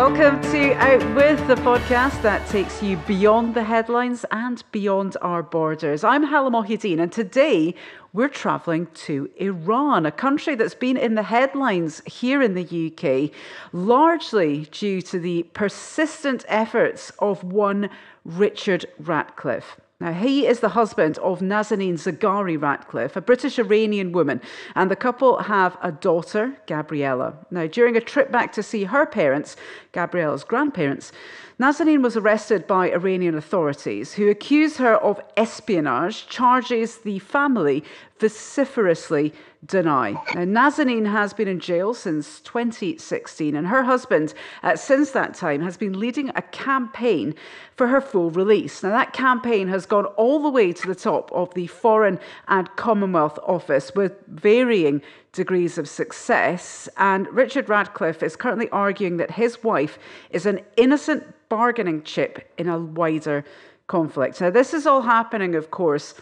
Welcome to Outwith, the podcast that takes you beyond the headlines and beyond our borders. I'm Hala Mohideen, and today we're travelling to Iran, a country that's been in the headlines here in the UK, largely due to the persistent efforts of one Richard Ratcliffe. Now, he is the husband of Nazanin Zaghari-Ratcliffe, a British Iranian woman, and the couple have a daughter, Gabriella. Now, during a trip back to see her parents, Gabriella's grandparents, Nazanin was arrested by Iranian authorities who accuse her of espionage, charges the family vociferously deny. Now, Nazanin has been in jail since 2016, and her husband, since that time, has been leading a campaign for her full release. Now, that campaign has gone all the way to the top of the Foreign and Commonwealth Office with varying degrees of success, and Richard Ratcliffe is currently arguing that his wife is an innocent bargaining chip in a wider conflict. Now, this is all happening, of course,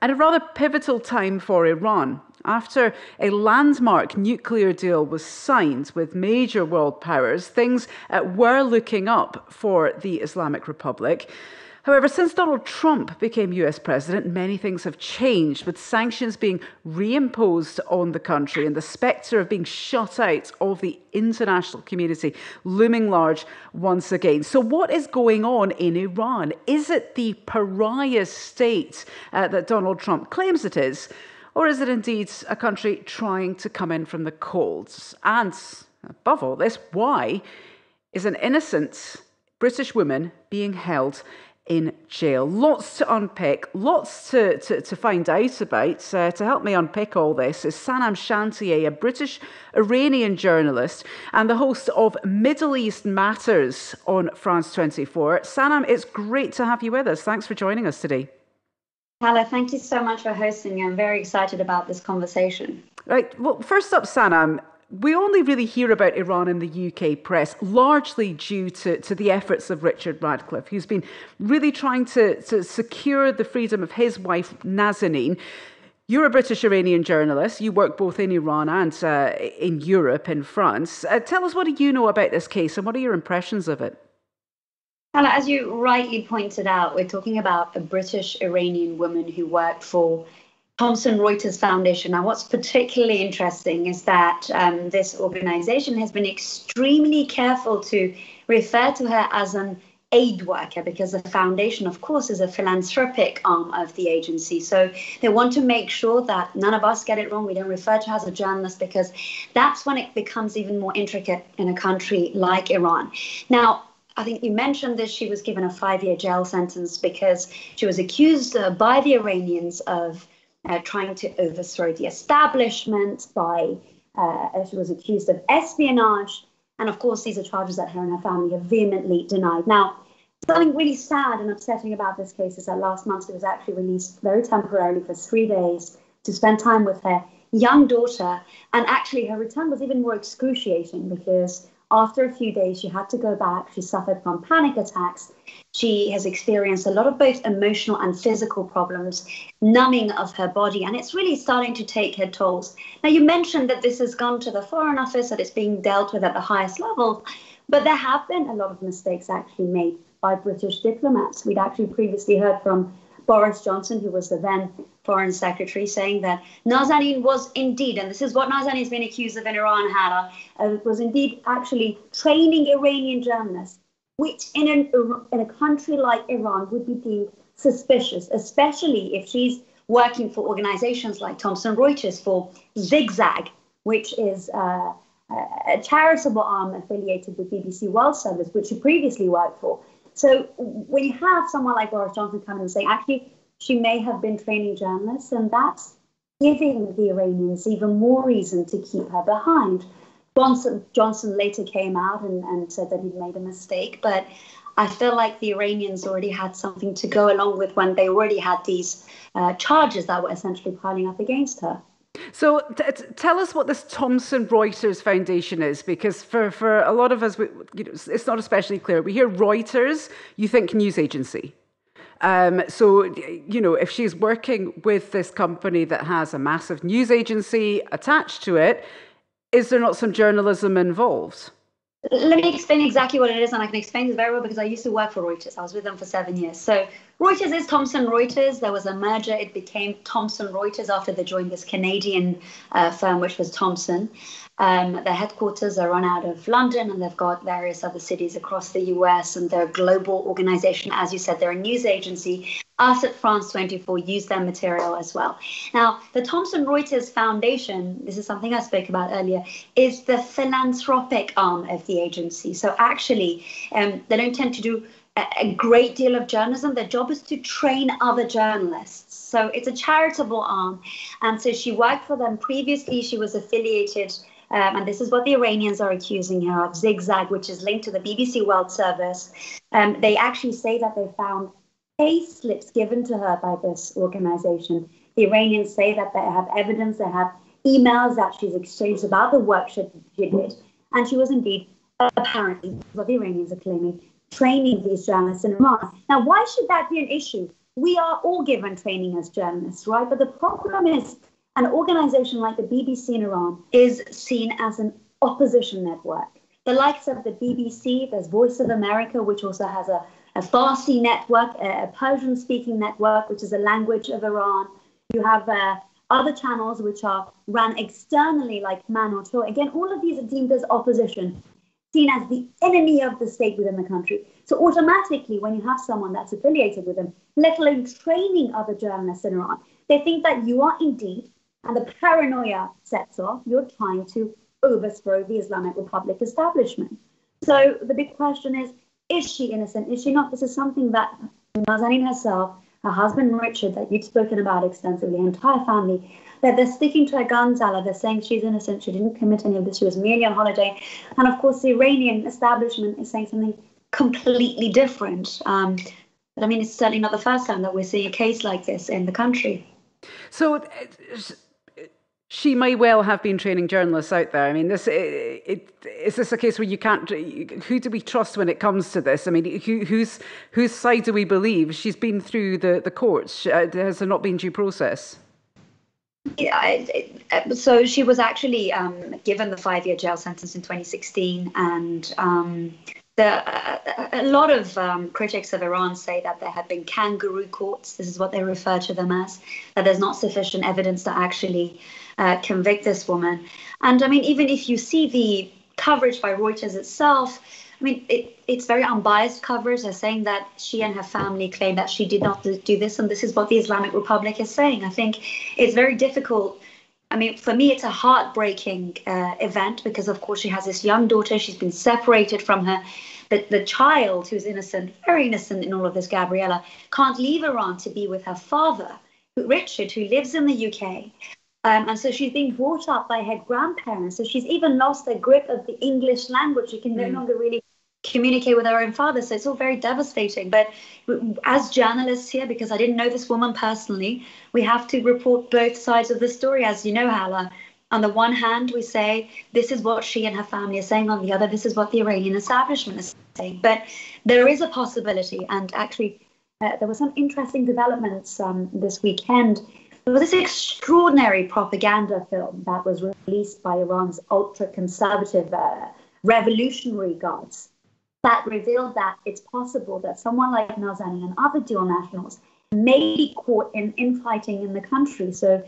at a rather pivotal time for Iran. After a landmark nuclear deal was signed with major world powers, things were looking up for the Islamic Republic. However, since Donald Trump became US president, many things have changed, with sanctions being reimposed on the country and the spectre of being shut out of the international community looming large once again. So what is going on in Iran? Is it the pariah state that Donald Trump claims it is? Or is it indeed a country trying to come in from the cold? And above all this, why is an innocent British woman being held in jail? Lots to unpick, lots to find out about. To help me unpick all this is Sanam Shantyaei, a British Iranian journalist and the host of Middle East Matters on France 24. Sanam, it's great to have you with us. Thanks for joining us today. Hala, thank you so much for hosting me. I'm very excited about this conversation. Right. Well, first up, Sanam, we only really hear about Iran in the UK press, largely due to the efforts of Richard Ratcliffe, who's been really trying to secure the freedom of his wife, Nazanin. You're a British Iranian journalist. You work both in Iran and in Europe, in France. Tell us, what do you know about this case and what are your impressions of it? Hala, as you rightly pointed out, we're talking about a British Iranian woman who worked for Thomson Reuters Foundation. Now, what's particularly interesting is that this organization has been extremely careful to refer to her as an aid worker, because the foundation, of course, is a philanthropic arm of the agency. So they want to make sure that none of us get it wrong. We don't refer to her as a journalist, because that's when it becomes even more intricate in a country like Iran. Now, I think you mentioned this. She was given a 5-year jail sentence because she was accused by the Iranians of trying to overthrow the establishment. She was accused of espionage. And of course, these are charges that her and her family have vehemently denied. Now, something really sad and upsetting about this case is that last month she was actually released very temporarily for 3 days to spend time with her young daughter. And actually, her return was even more excruciating because after a few days, she had to go back. She suffered from panic attacks. She has experienced a lot of both emotional and physical problems, numbing of her body, and it's really starting to take her tolls. Now, you mentioned that this has gone to the Foreign Office, that it's being dealt with at the highest level, but there have been a lot of mistakes actually made by British diplomats. We'd actually previously heard from Boris Johnson, who was the then Foreign Secretary, saying that Nazanin was indeed, and this is what Nazanin has been accused of in Iran, Hala, was indeed actually training Iranian journalists, which in a country like Iran would be deemed suspicious, especially if she's working for organizations like Thomson Reuters, for Zigzag, which is a charitable arm affiliated with BBC World Service, which she previously worked for. So when you have someone like Boris Johnson coming and saying, actually, she may have been training journalists, and that's giving the Iranians even more reason to keep her behind. Johnson later came out and said that he'd made a mistake, but I feel like the Iranians already had something to go along with when they already had these charges that were essentially piling up against her. So tell us what this Thomson Reuters Foundation is, because for a lot of us, it's not especially clear. We hear Reuters, you think news agency. So, if she's working with this company that has a massive news agency attached to it, is there not some journalism involved? Let me explain exactly what it is, and I can explain this very well because I used to work for Reuters. I was with them for 7 years. So Reuters is Thomson Reuters. There was a merger. It became Thomson Reuters after they joined this Canadian firm, which was Thomson. Their headquarters are run out of London, and they've got various other cities across the US, and they're a global organization. As you said, they're a news agency. Us at France 24 use their material as well. Now, the Thomson Reuters Foundation, this is something I spoke about earlier, is the philanthropic arm of the agency. So actually, they don't tend to do a great deal of journalism. Their job is to train other journalists. So it's a charitable arm. And so she worked for them previously. She was affiliated, and this is what the Iranians are accusing her of, Zigzag, which is linked to the BBC World Service. They actually say that they found pay slips given to her by this organization. The Iranians say that they have evidence, they have emails that she's exchanged about the work she did. And she was indeed, apparently, what the Iranians are claiming, training these journalists in Iran. Now, why should that be an issue? We are all given training as journalists, right? But the problem is an organization like the BBC in Iran is seen as an opposition network. The likes of the BBC, there's Voice of America, which also has a Farsi network, a Persian-speaking network, which is the language of Iran. You have other channels which are run externally, like Man or Show. Again, all of these are deemed as opposition, seen as the enemy of the state within the country. So automatically, when you have someone that's affiliated with them, let alone training other journalists in Iran, they think that you are indeed, and the paranoia sets off, you're trying to overthrow the Islamic Republic establishment. So the big question is she innocent? Is she not? This is something that Nazanin herself, her husband Richard, that you've spoken about extensively, the entire family, that they're sticking to her guns, Allah. They're saying she's innocent, she didn't commit any of this, she was merely on holiday. And of course, the Iranian establishment is saying something completely different. But I mean, it's certainly not the first time that we're seeing a case like this in the country. So she may well have been training journalists out there. I mean, is this a case where you can't? Who do we trust when it comes to this? I mean, whose side do we believe? She's been through the courts. Has there not been due process? Yeah, so she was actually given the 5-year jail sentence in 2016, and a lot of critics of Iran say that there have been kangaroo courts. This is what they refer to them as. That there's not sufficient evidence to actually convict this woman. And I mean, even if you see the coverage by Reuters itself, I mean, it's very unbiased coverage. They're saying that she and her family claim that she did not do this, and this is what the Islamic Republic is saying. I think it's very difficult. I mean, for me, it's a heartbreaking event because, of course, she has this young daughter. She's been separated from her. The child, who's innocent, very innocent in all of this, Gabriella, can't leave Iran to be with her father, Richard, who lives in the UK. And so she's being brought up by her grandparents. So she's even lost the grip of the English language. She can no longer really communicate with her own father. So it's all very devastating. But as journalists here, because I didn't know this woman personally, we have to report both sides of the story, as you know, Hala. On the one hand, we say, this is what she and her family are saying. On the other, this is what the Iranian establishment is saying. But there is a possibility. And actually, there were some interesting developments this weekend. There was this extraordinary propaganda film that was released by Iran's ultra-conservative revolutionary guards that revealed that it's possible that someone like Nazanin and other dual nationals may be caught in infighting in the country. So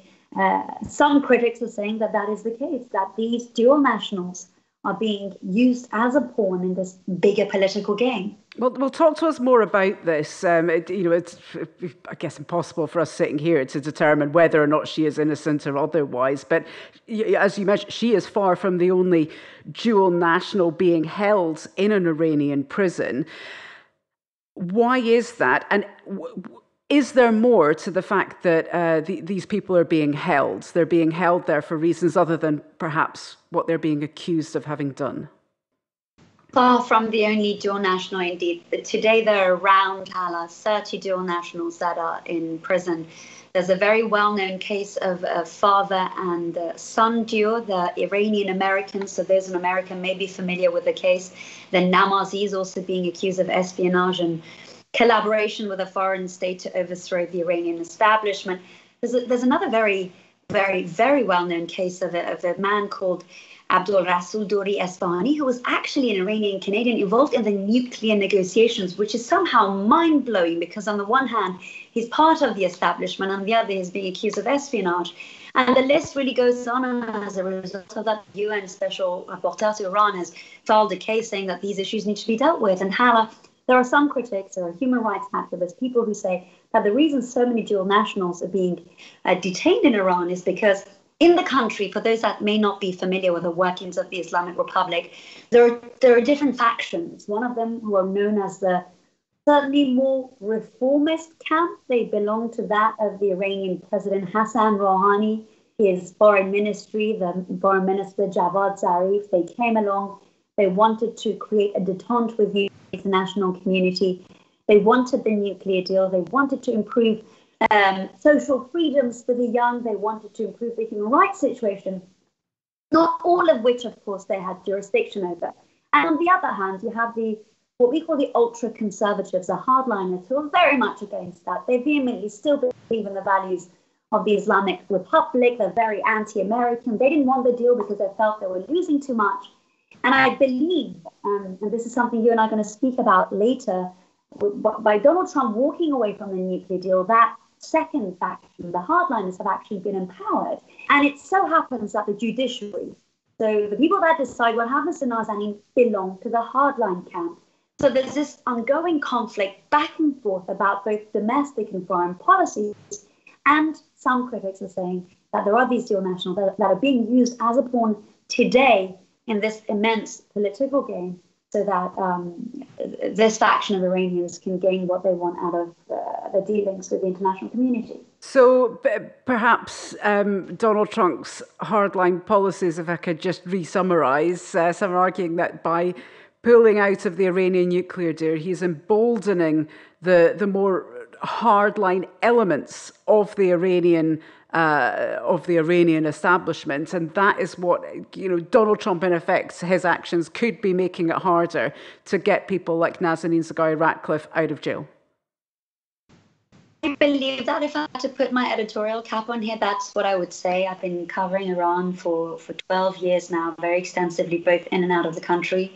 some critics are saying that that is the case, that these dual nationals are being used as a pawn in this bigger political game. Well, talk to us more about this. It's, I guess, impossible for us sitting here to determine whether or not she is innocent or otherwise. But as you mentioned, she is far from the only dual national being held in an Iranian prison. Why is that? And is there more to the fact that these people are being held? They're being held there for reasons other than perhaps what they're being accused of having done? Far from the only dual national, indeed. But today there are around 30 dual nationals that are in prison. There's a very well-known case of a father and son duo, the Iranian Americans. So there's an American may be familiar with the case. Then Namazi is also being accused of espionage and collaboration with a foreign state to overthrow the Iranian establishment. There's another very very, very well-known case of a man called Abdul Rasul Dori Esfahani, who was actually an Iranian Canadian involved in the nuclear negotiations, which is somehow mind-blowing because on the one hand, he's part of the establishment, on the other, he's being accused of espionage. And the list really goes on, and as a result of that, the UN Special Rapporteur to Iran has filed a case saying that these issues need to be dealt with. And Hala, there are some critics, there are human rights activists, people who say that the reason so many dual nationals are being detained in Iran is because in the country, for those that may not be familiar with the workings of the Islamic Republic, there are different factions. One of them who are known as the certainly more reformist camp. They belong to that of the Iranian President Hassan Rouhani, his foreign ministry, the foreign minister Javad Zarif. They came along. They wanted to create a detente with the international community. They wanted the nuclear deal. They wanted to improve social freedoms for the young. They wanted to improve the human rights situation, not all of which, of course, they had jurisdiction over. And on the other hand, you have what we call the ultra-conservatives, the hardliners, who are very much against that. They vehemently still believe in the values of the Islamic Republic. They're very anti-American. They didn't want the deal because they felt they were losing too much. And I believe, and this is something you and I are going to speak about later, by Donald Trump walking away from the nuclear deal, that second faction, the hardliners, have actually been empowered. And it so happens that the judiciary, so the people that decide what happens to Nazanin, belong to the hardline camp. So there's this ongoing conflict back and forth about both domestic and foreign policies. And some critics are saying that there are these dual nationals that are being used as a pawn today in this immense political game, so that this faction of Iranians can gain what they want out of the dealings with the international community. So perhaps Donald Trump's hardline policies, if I could just re-summarise, some are arguing that by pulling out of the Iranian nuclear deal, he's emboldening the more hardline elements of the Iranian establishment, and that is what Donald Trump, in effect, his actions could be making it harder to get people like Nazanin Zaghari-Ratcliffe out of jail. I believe that if I had to put my editorial cap on here, that's what I would say. I've been covering Iran for 12 years now, very extensively, both in and out of the country.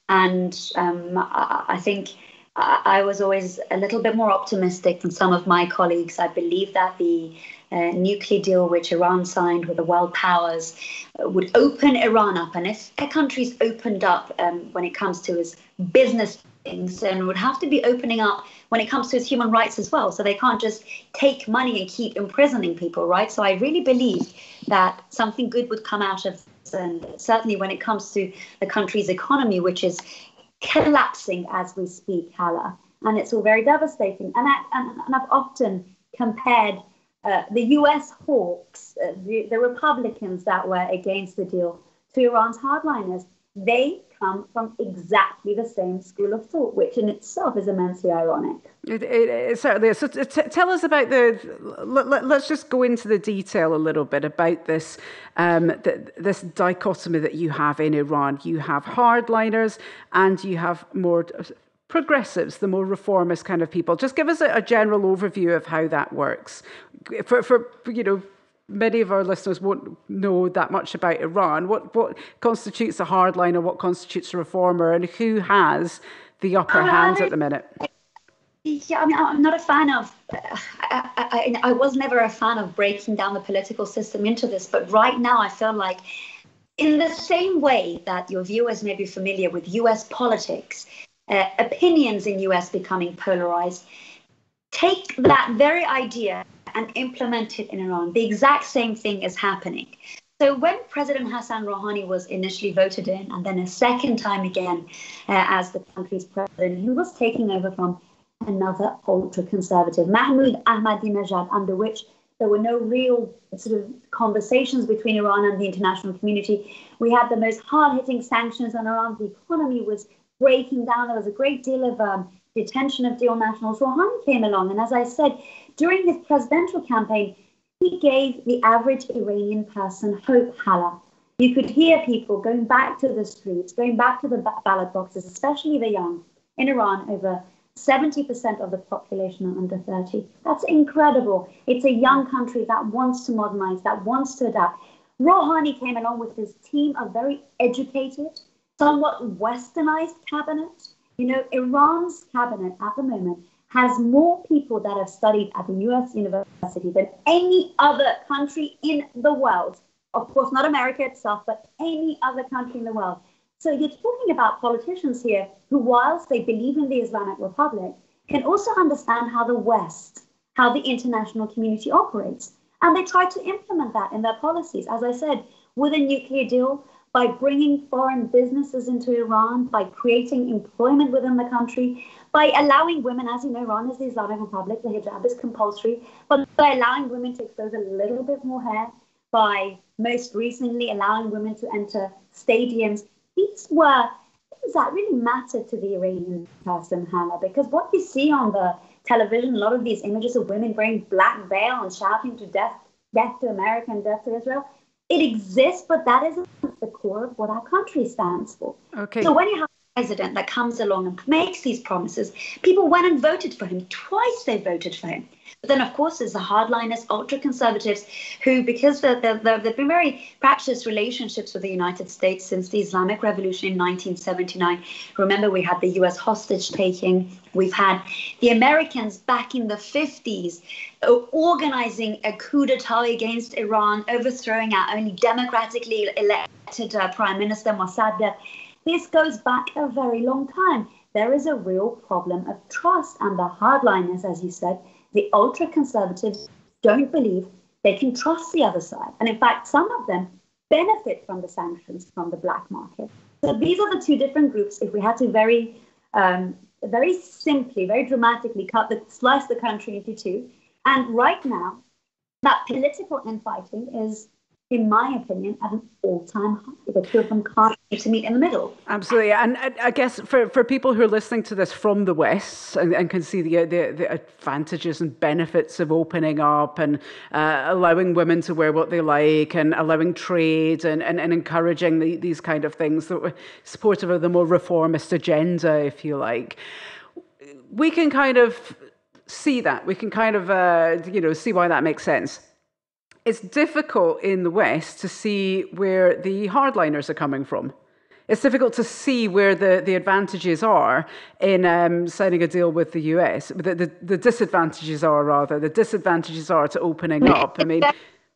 And I think I was always a little bit more optimistic than some of my colleagues. I believe that the nuclear deal which Iran signed with the world powers would open Iran up. And if a country's opened up when it comes to its business things, then would have to be opening up when it comes to its human rights as well. So they can't just take money and keep imprisoning people, right? So I really believe that something good would come out of this. And certainly when it comes to the country's economy, which is collapsing as we speak, Hala, and it's all very devastating. And I've often compared the US hawks, the Republicans that were against the deal, to Iran's hardliners. They come from exactly the same school of thought, which in itself is immensely ironic. It certainly is. So tell us about let's just go into the detail a little bit about this this dichotomy that you have in Iran. You have hardliners and you have more progressives, the more reformist kind of people. Just give us a general overview of how that works. For many of our listeners won't know that much about Iran. What constitutes a hardliner, what constitutes a reformer, and who has the upper hand at the minute? Yeah, I mean, I'm not a fan of, I was never a fan of breaking down the political system into this, but right now I feel like in the same way that your viewers may be familiar with US politics, opinions in US becoming polarized, take that very idea and implement it in Iran. The exact same thing is happening. So when President Hassan Rouhani was initially voted in, and then a second time again as the country's president, he was taking over from another ultra-conservative, Mahmoud Ahmadinejad, under which there were no real sort of conversations between Iran and the international community. We had the most hard-hitting sanctions on Iran. The economy was breaking down. There was a great deal of detention of dual nationals. Rouhani came along, and as I said, during his presidential campaign, he gave the average Iranian person hope, Hala. You could hear people going back to the streets, going back to the ballot boxes, especially the young, in Iran over 70% of the population are under 30. That's incredible. It's a young country that wants to modernize, that wants to adapt. Rouhani came along with his team of very educated, somewhat westernized cabinet. You know, Iran's cabinet at the moment has more people that have studied at the US university than any other country in the world. Of course, not America itself, but any other country in the world. So you're talking about politicians here who, whilst they believe in the Islamic Republic, can also understand how the West, how the international community operates. And they try to implement that in their policies, as I said, with a nuclear deal, by bringing foreign businesses into Iran, by creating employment within the country, by allowing women, as you know, Iran is the Islamic Republic, the hijab is compulsory, but by allowing women to expose a little bit more hair, by most recently allowing women to enter stadiums. These were things that really mattered to the Iranian person, Hannah, because what you see on the television, a lot of these images of women wearing black veil and shouting to death to America and death to Israel, it exists, but that isn't the core of what our country stands for. Okay. So when you have a president that comes along and makes these promises, people went and voted for him. Twice they voted for him. But then, of course, there's the hardliners, ultra-conservatives, who, because they've been very practiced relationships with the United States since the Islamic Revolution in 1979. Remember, we had the U.S. hostage-taking. We've had the Americans back in the 50s organizing a coup d'etat against Iran, overthrowing our only democratically elected Prime Minister, Mossadegh. This goes back a very long time. There is a real problem of trust, and the hardliners, as you said, the ultra-conservatives don't believe they can trust the other side. And in fact, some of them benefit from the sanctions from the black market. So these are the two different groups. If we had to very simply, very dramatically slice the country into two. And right now, that political infighting is, in my opinion, at an all-time high. The two of them can't seem to meet in the middle. Absolutely. And I guess for people who are listening to this from the West and can see the advantages and benefits of opening up and allowing women to wear what they like and allowing trade and encouraging these kind of things that were supportive of the more reformist agenda, if you like, we can kind of see that. We can kind of, see why that makes sense. It's difficult in the West to see where the hardliners are coming from. It's difficult to see where the advantages are in signing a deal with the US. The disadvantages are to opening up. I mean,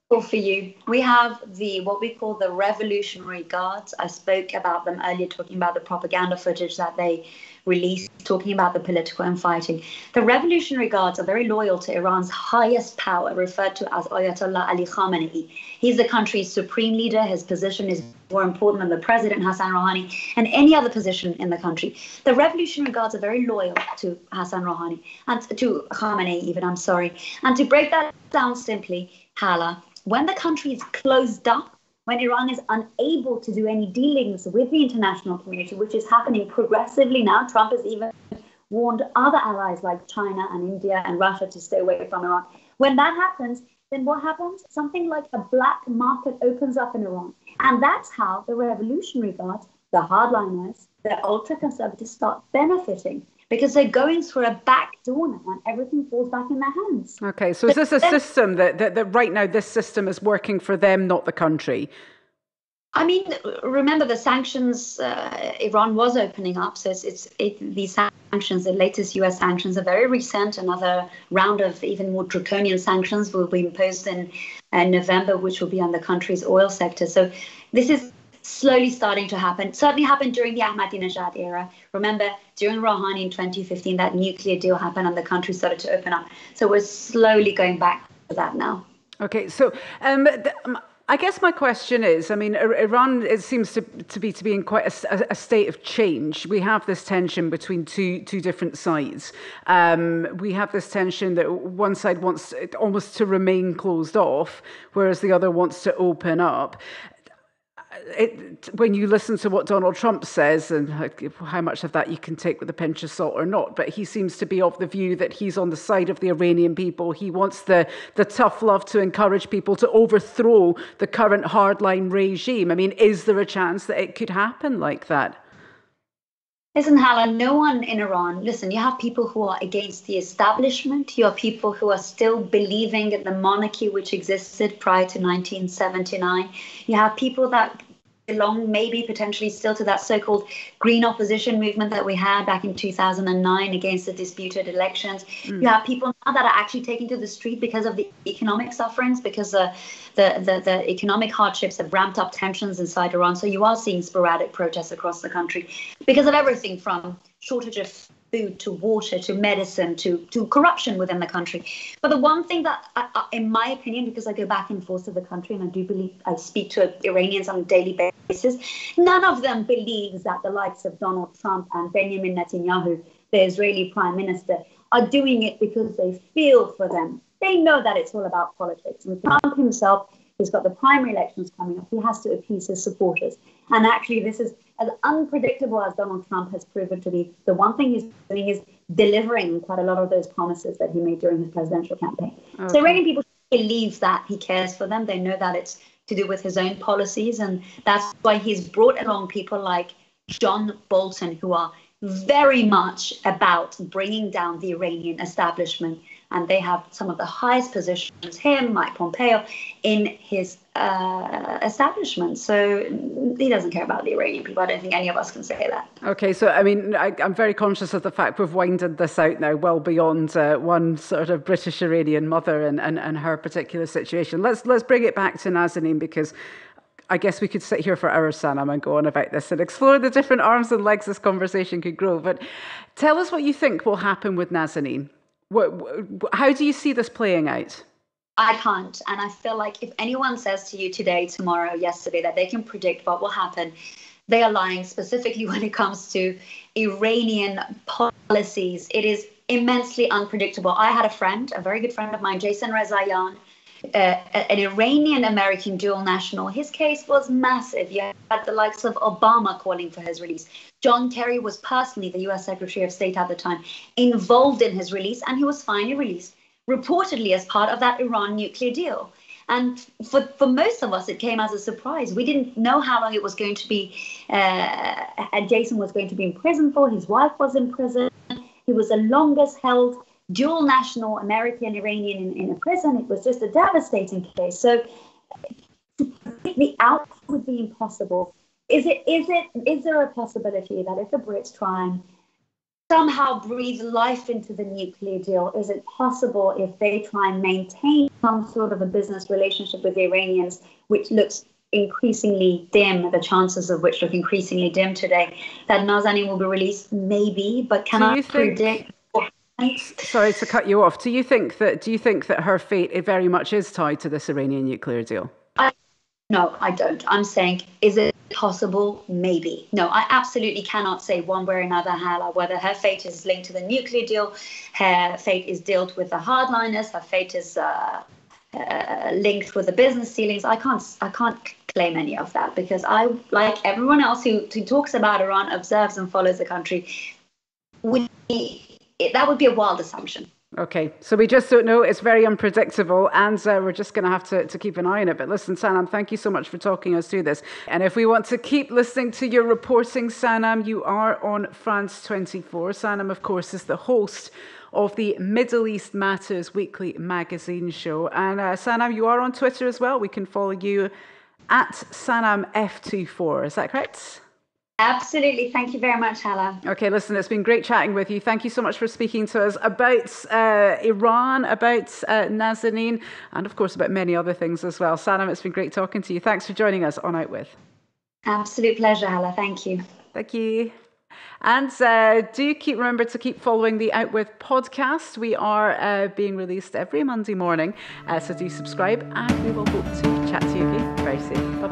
for you, we have what we call the Revolutionary Guards. I spoke about them earlier, talking about the propaganda footage that they released, talking about the political infighting. The Revolutionary Guards are very loyal to Iran's highest power, referred to as Ayatollah Ali Khamenei. He's the country's supreme leader. His position is more important than the president, Hassan Rouhani, and any other position in the country. The Revolutionary Guards are very loyal to Hassan Rouhani, and to Khamenei even, And to break that down simply, Hala, when the country is closed up, when Iran is unable to do any dealings with the international community, which is happening progressively now, Trump has even warned other allies like China and India and Russia to stay away from Iran. When that happens, then what happens? Something like a black market opens up in Iran. And that's how the Revolutionary Guards, the hardliners, the ultra-conservatives start benefiting, because they're going through a back door now and everything falls back in their hands. Okay, so is this a system that right now this system is working for them, not the country? I mean, remember the sanctions, Iran was opening up. So these sanctions, the latest US sanctions are very recent. Another round of even more draconian sanctions will be imposed in November, which will be on the country's oil sector. So this is slowly starting to happen. It certainly happened during the Ahmadinejad era. Remember, during Rouhani in 2015, that nuclear deal happened and the country started to open up. So we're slowly going back to that now. Okay, so I guess my question is, I mean, Iran, it seems to be in quite a state of change. We have this tension between two different sides. We have this tension that one side wants almost to remain closed off, whereas the other wants to open up. When you listen to what Donald Trump says, and how much of that you can take with a pinch of salt or not, but he seems to be of the view that he's on the side of the Iranian people. He wants the tough love to encourage people to overthrow the current hardline regime. I mean, is there a chance that it could happen like that? Listen, Hala, no one in Iran, listen, you have people who are against the establishment. You have people who are still believing in the monarchy which existed prior to 1979. You have people that belong maybe potentially still to that so-called green opposition movement that we had back in 2009 against the disputed elections. You have people now that are actually taking to the street because of the economic sufferings, because the economic hardships have ramped up tensions inside Iran. So you are seeing sporadic protests across the country because of everything from shortage of food to water to medicine to corruption within the country. But the one thing that, in my opinion, because I go back and forth to the country and I do believe I speak to Iranians on a daily basis, none of them believes that the likes of Donald Trump and Benjamin Netanyahu, the Israeli prime minister, are doing it because they feel for them. They know that it's all about politics. And Trump himself, he's got the primary elections coming up. He has to appease his supporters. And actually, this is as unpredictable as Donald Trump has proven to be. The one thing he's doing is delivering quite a lot of those promises that he made during his presidential campaign. Okay. So Iranian people believe that he cares for them. They know that it's to do with his own policies. And that's why he's brought along people like John Bolton, who are very much about bringing down the Iranian establishment. And they have some of the highest positions, him, Mike Pompeo, in his establishment. So he doesn't care about the Iranian people. I don't think any of us can say that. Okay, so I mean, I'm very conscious of the fact we've winded this out now well beyond one sort of British Iranian mother and her particular situation. Let's bring it back to Nazanin, because I guess we could sit here for hours, Sanam, and go on about this and explore the different arms and legs this conversation could grow. But tell us what you think will happen with Nazanin. How do you see this playing out? I can't. And I feel like if anyone says to you today, tomorrow, yesterday, that they can predict what will happen, they are lying, specifically when it comes to Iranian policies. It is immensely unpredictable. I had a friend, a very good friend of mine, Jason Rezaian, an Iranian-American dual national. His case was massive. You had the likes of Obama calling for his release. John Kerry was personally, the US Secretary of State at the time, involved in his release, and he was finally released, reportedly as part of that Iran nuclear deal. And for most of us, it came as a surprise. We didn't know how long it was going to be. Jason was going to be in prison for. His wife was in prison. He was the longest held dual national American Iranian in a prison. It was just a devastating case. So the outcome would be impossible. Is there a possibility that if the Brits try and somehow breathe life into the nuclear deal, is it possible if they try and maintain some sort of a business relationship with the Iranians, which looks increasingly dim, the chances of which look increasingly dim today, that Nazanin will be released? Maybe, but can I predict? Sorry to cut you off. Do you think that her fate very much is tied to this Iranian nuclear deal? No, I don't. I'm saying, is it possible? Maybe. No, I absolutely cannot say one way or another, Hala, whether her fate is linked to the nuclear deal, her fate is dealt with the hardliners, her fate is linked with the business dealings. I can't claim any of that, because I, like everyone else who talks about Iran, observes and follows the country, that would be a wild assumption. Okay, so we just don't know. It's very unpredictable, and we're just going to have to keep an eye on it. But listen, Sanam, thank you so much for talking us through this. And if we want to keep listening to your reporting, Sanam, you are on France 24. Sanam, of course, is the host of the Middle East Matters weekly magazine show. And Sanam, you are on Twitter as well. We can follow you at SanamF24. Is that correct? Absolutely. Thank you very much, Hala. Okay, listen, it's been great chatting with you. Thank you so much for speaking to us about Iran, about Nazanin, and of course about many other things as well. Sanam, it's been great talking to you. Thanks for joining us on Outwith. Absolute pleasure, Hala. Thank you. Thank you. And do remember to keep following the Outwith podcast. We are being released every Monday morning, so do subscribe, and we will hope to chat to you again very soon.